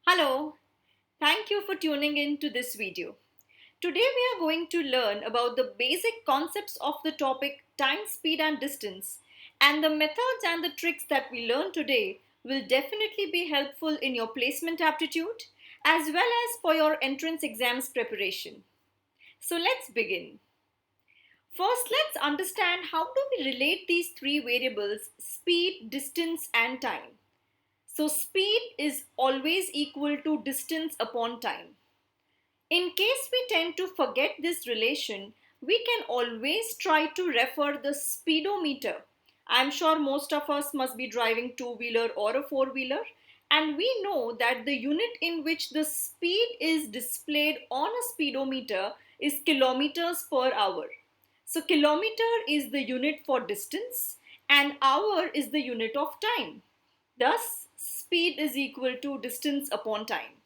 Hello, thank you for tuning in to this video. Today we are going to learn about the basic concepts of the topic time, speed and distance, and the methods and the tricks that we learn today will definitely be helpful in your placement aptitude as well as for your entrance exams preparation. So let's begin. First, let's understand how do we relate these three variables speed, distance and time. So speed is always equal to distance upon time. In case we tend to forget this relation, we can always try to refer the speedometer. I'm sure most of us must be driving two-wheeler or a four-wheeler, and we know that the unit in which the speed is displayed on a speedometer is kilometers per hour. So kilometer is the unit for distance and hour is the unit of time. Thus, speed is equal to distance upon time.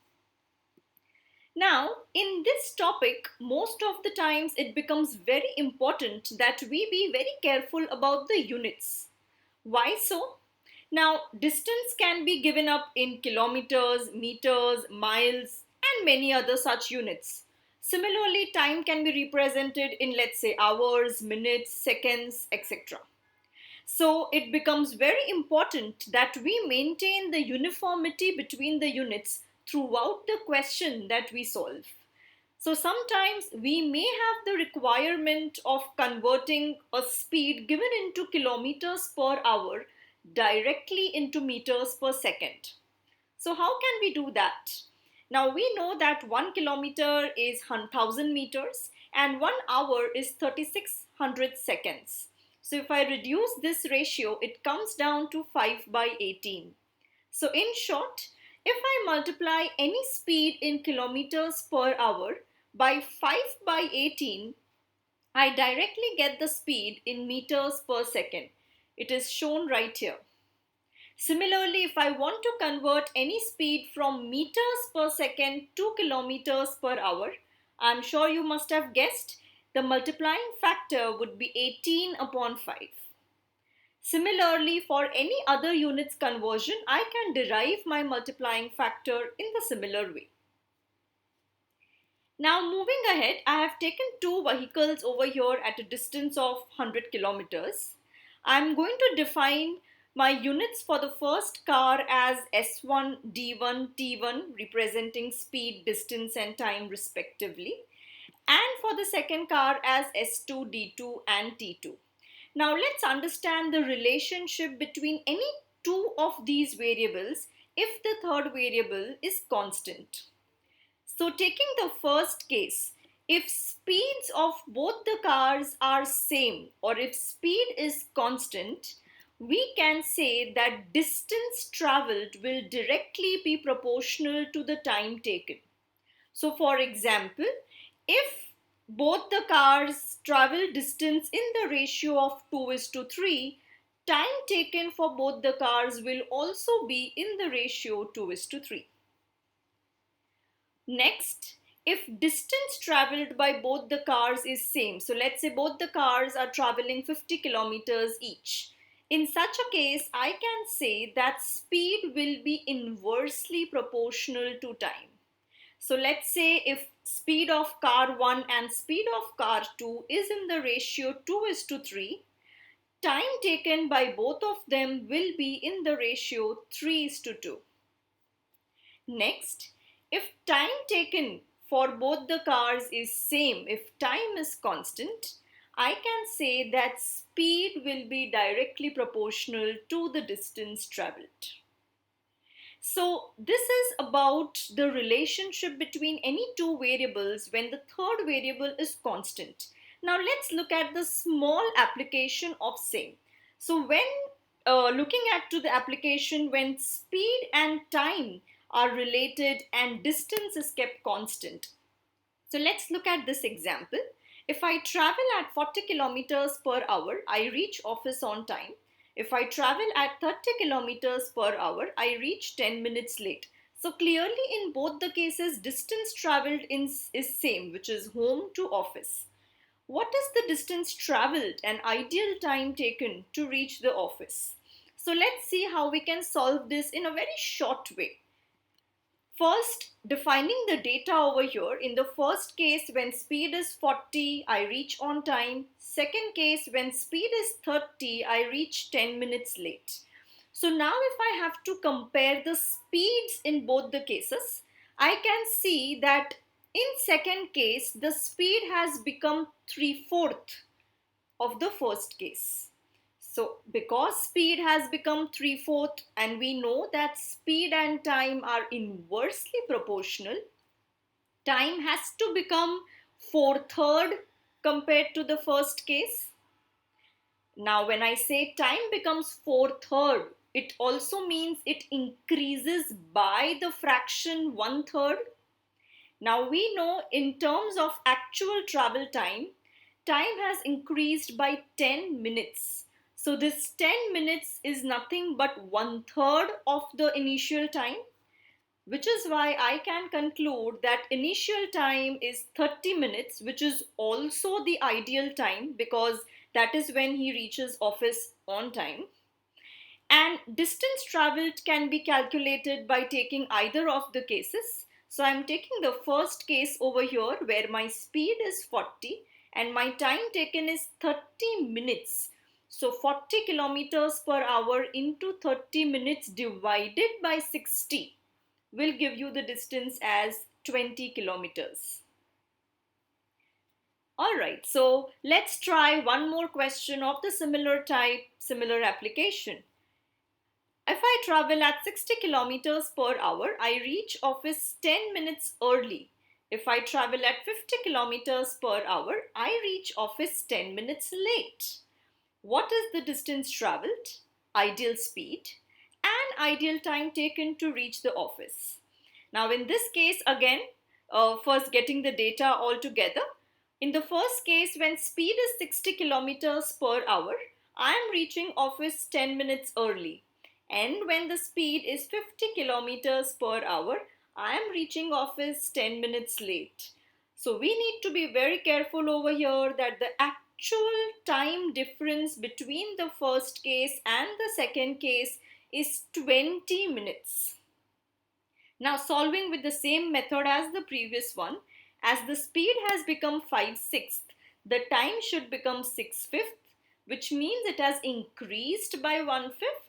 Now, in this topic, most of the times it becomes very important that we be very careful about the units. Why so? Now, distance can be given up in kilometers, meters, miles, and many other such units. Similarly, time can be represented in, let's say, hours, minutes, seconds, etc. So it becomes very important that we maintain the uniformity between the units throughout the question that we solve. So sometimes we may have the requirement of converting a speed given into kilometers per hour directly into meters per second. So how can we do that? Now we know that 1 kilometer is 1000 meters and 1 hour is 3600 seconds. So if I reduce this ratio, it comes down to 5 by 18. So in short, if I multiply any speed in kilometers per hour by 5 by 18, I directly get the speed in meters per second. It is shown right here. Similarly, if I want to convert any speed from meters per second to kilometers per hour, I'm sure you must have guessed the multiplying factor would be 18 upon 5. Similarly, for any other units conversion, I can derive my multiplying factor in the similar way. Now moving ahead, I have taken two vehicles over here at a distance of 100 kilometers. I'm going to define my units for the first car as S1, D1, T1 representing speed, distance and time respectively, and for the second car as S2, D2 and T2. Now let's understand the relationship between any two of these variables if the third variable is constant. So taking the first case, if speeds of both the cars are same or if speed is constant, we can say that distance traveled will directly be proportional to the time taken. So for example, if both the cars travel distance in the ratio of 2 is to 3, time taken for both the cars will also be in the ratio 2 is to 3. Next, if distance traveled by both the cars is same, so let's say both the cars are traveling 50 kilometers each. In such a case, I can say that speed will be inversely proportional to time. So let's say if speed of car 1 and speed of car 2 is in the ratio 2 is to 3, time taken by both of them will be in the ratio 3 is to 2. Next, if time taken for both the cars is same, if time is constant, I can say that speed will be directly proportional to the distance traveled. So this is about the relationship between any two variables when the third variable is constant. Now let's look at the small application of same. So when looking at to the application when speed and time are related and distance is kept constant. So let's look at this example. If I travel at 40 kilometers per hour, I reach office on time. If I travel at 30 kilometers per hour, I reach 10 minutes late. So clearly in both the cases, distance traveled is same, which is home to office. What is the distance traveled and ideal time taken to reach the office? So let's see how we can solve this in a very short way. First, defining the data over here. In the first case, when speed is 40, I reach on time. Second case, when speed is 30, I reach 10 minutes late. So now if I have to compare the speeds in both the cases, I can see that in second case, the speed has become 3/4 of the first case. So because speed has become 3/4 and we know that speed and time are inversely proportional, time has to become 4/3 compared to the first case. Now when I say time becomes 4/3, it also means it increases by the fraction 1/3. Now we know in terms of actual travel time, time has increased by 10 minutes. So this 10 minutes is nothing but 1/3 of the initial time, which is why I can conclude that initial time is 30 minutes, which is also the ideal time because that is when he reaches office on time. And distance traveled can be calculated by taking either of the cases. So I'm taking the first case over here where my speed is 40 and my time taken is 30 minutes. So 40 kilometers per hour into 30 minutes divided by 60 will give you the distance as 20 kilometers. Alright, so let's try one more question of the similar type, similar application. If I travel at 60 kilometers per hour, I reach office 10 minutes early. If I travel at 50 kilometers per hour, I reach office 10 minutes late. What is the distance traveled, ideal speed, and ideal time taken to reach the office? Now in this case again, first getting the data all together. In the first case, when speed is 60 kilometers per hour, I am reaching office 10 minutes early. And when the speed is 50 kilometers per hour, I am reaching office 10 minutes late. So we need to be very careful over here that the actual time difference between the first case and the second case is 20 minutes. Now solving with the same method as the previous one, as the speed has become 5/6, the time should become 6/5, which means it has increased by 1/5.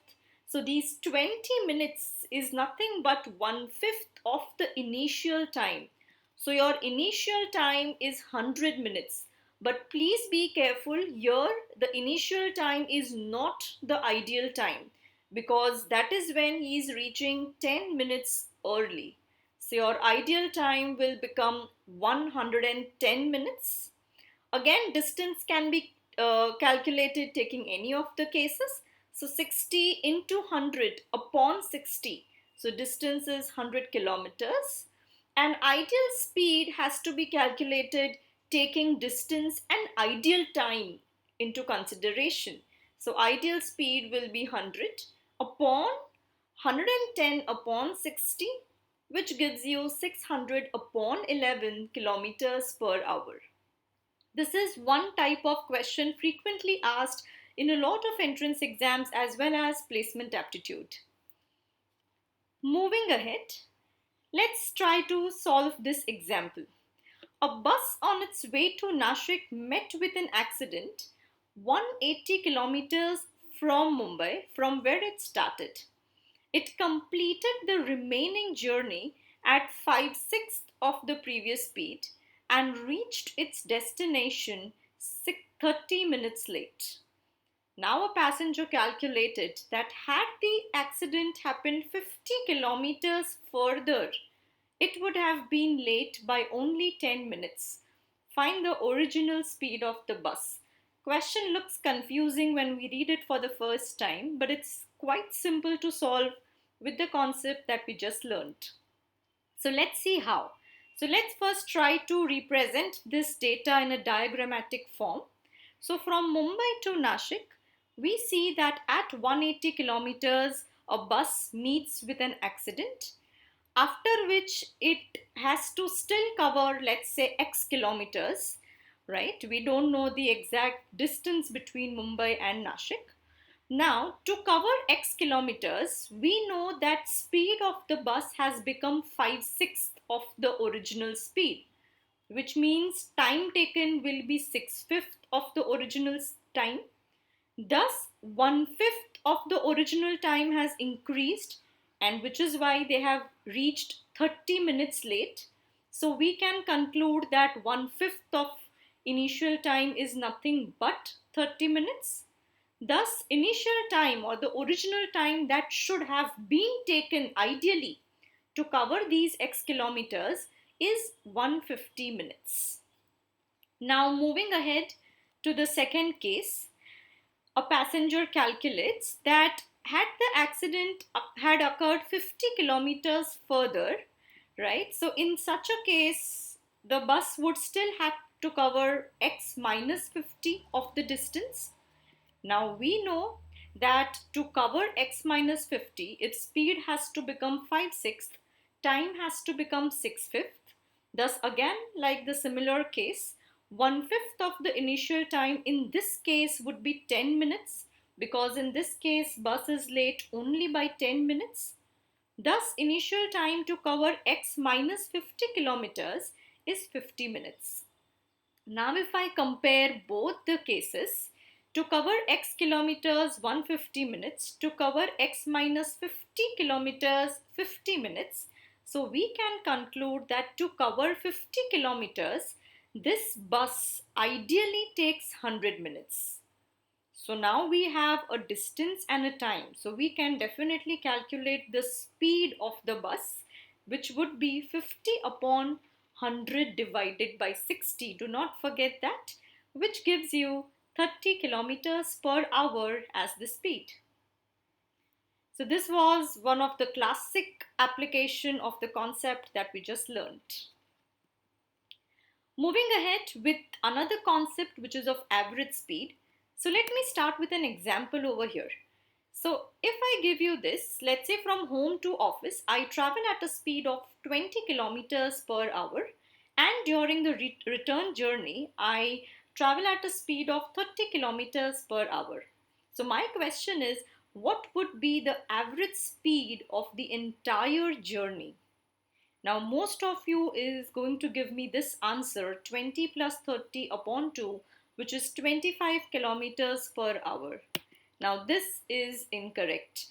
So these 20 minutes is nothing but 1/5 of the initial time. So your initial time is 100 minutes. But please be careful here, the initial time is not the ideal time because that is when he is reaching 10 minutes early. So your ideal time will become 110 minutes. Again, distance can be calculated taking any of the cases. So 60 into 100 upon 60. So distance is 100 kilometers. And ideal speed has to be calculated taking distance and ideal time into consideration. So ideal speed will be 100 upon 110 upon 60, which gives you 600 upon 11 kilometers per hour. This is one type of question frequently asked in a lot of entrance exams as well as placement aptitude. Moving ahead, let's try to solve this example. A bus on its way to Nashik met with an accident 180 kilometers from Mumbai from where it started. It completed the remaining journey at 5/6 of the previous speed and reached its destination 30 minutes late. Now a passenger calculated that had the accident happened 50 kilometers further, it would have been late by only 10 minutes. Find the original speed of the bus. Question looks confusing when we read it for the first time, but it's quite simple to solve with the concept that we just learned. So let's see how. So let's first try to represent this data in a diagrammatic form. So from Mumbai to Nashik, we see that at 180 kilometers, a bus meets with an accident, after which it has to still cover, let's say, X kilometers, right? We don't know the exact distance between Mumbai and Nashik. Now, to cover X kilometers, we know that speed of the bus has become 5/6 of the original speed, which means time taken will be 6/5 of the original time. Thus, 1/5 of the original time has increased, and which is why they have reached 30 minutes late. So we can conclude that 1/5 of initial time is nothing but 30 minutes. Thus, initial time or the original time that should have been taken ideally to cover these X kilometers is 150 minutes. Now, moving ahead to the second case, a passenger calculates that had the accident had occurred 50 kilometers further, right? So, in such a case, the bus would still have to cover X minus 50 of the distance. Now we know that to cover X minus 50, its speed has to become 5/6, time has to become 6/5. Thus again, like the similar case, 1/5 of the initial time in this case would be 10 minutes, because in this case bus is late only by 10 minutes. Thus initial time to cover X minus 50 kilometers is 50 minutes. Now if I compare both the cases, to cover X kilometers 150 minutes, to cover X minus 50 kilometers 50 minutes. So we can conclude that to cover 50 kilometers, this bus ideally takes 100 minutes. So now we have a distance and a time. So we can definitely calculate the speed of the bus, which would be 50 upon 100 divided by 60. Do not forget that, which gives you 30 kilometers per hour as the speed. So this was one of the classic application of the concept that we just learned. Moving ahead with another concept, which is of average speed. So let me start with an example over here. So if I give you this, let's say from home to office, I travel at a speed of 20 kilometers per hour, and during the return journey, I travel at a speed of 30 kilometers per hour. So my question is, what would be the average speed of the entire journey? Now most of you is going to give me this answer, 20 plus 30 upon 2, which is 25 kilometers per hour. Now this is incorrect.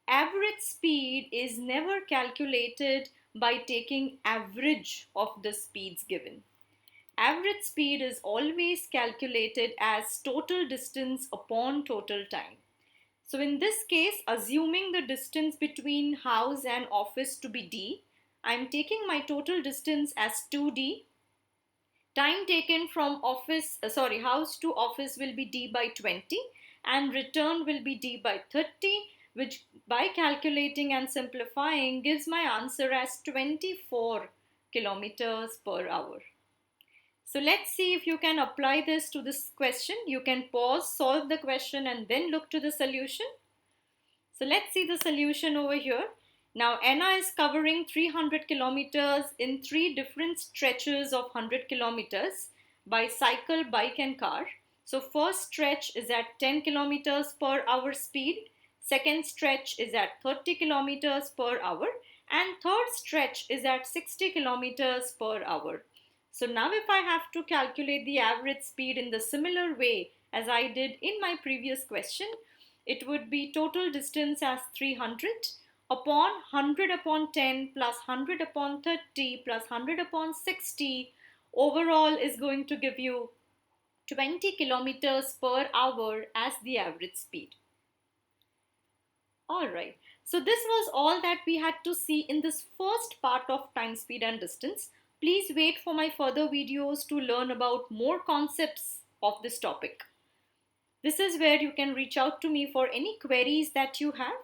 Average speed is never calculated by taking average of the speeds given. Average speed is always calculated as total distance upon total time. So in this case, assuming the distance between house and office to be d, I am taking my total distance as 2d. Time taken from house to office will be d by 20, and return will be d by 30, which by calculating and simplifying gives my answer as 24 kilometers per hour. So let's see if you can apply this to this question. You can pause, solve the question, and then look to the solution. So let's see the solution over here. Now Anna is covering 300 kilometers in 3 different stretches of 100 kilometers by cycle, bike and car. So first stretch is at 10 kilometers per hour speed, second stretch is at 30 kilometers per hour, and third stretch is at 60 kilometers per hour. So now if I have to calculate the average speed in the similar way as I did in my previous question, it would be total distance as 300 upon 100 upon 10 plus 100 upon 30 plus 100 upon 60. Overall is going to give you 20 kilometers per hour as the average speed. Alright, so this was all that we had to see in this first part of time, speed and distance. Please wait for my further videos to learn about more concepts of this topic. This is where you can reach out to me for any queries that you have.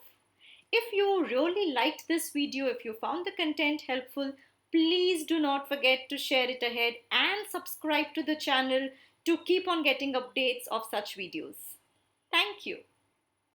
If you really liked this video, if you found the content helpful, please do not forget to share it ahead and subscribe to the channel to keep on getting updates of such videos. Thank you.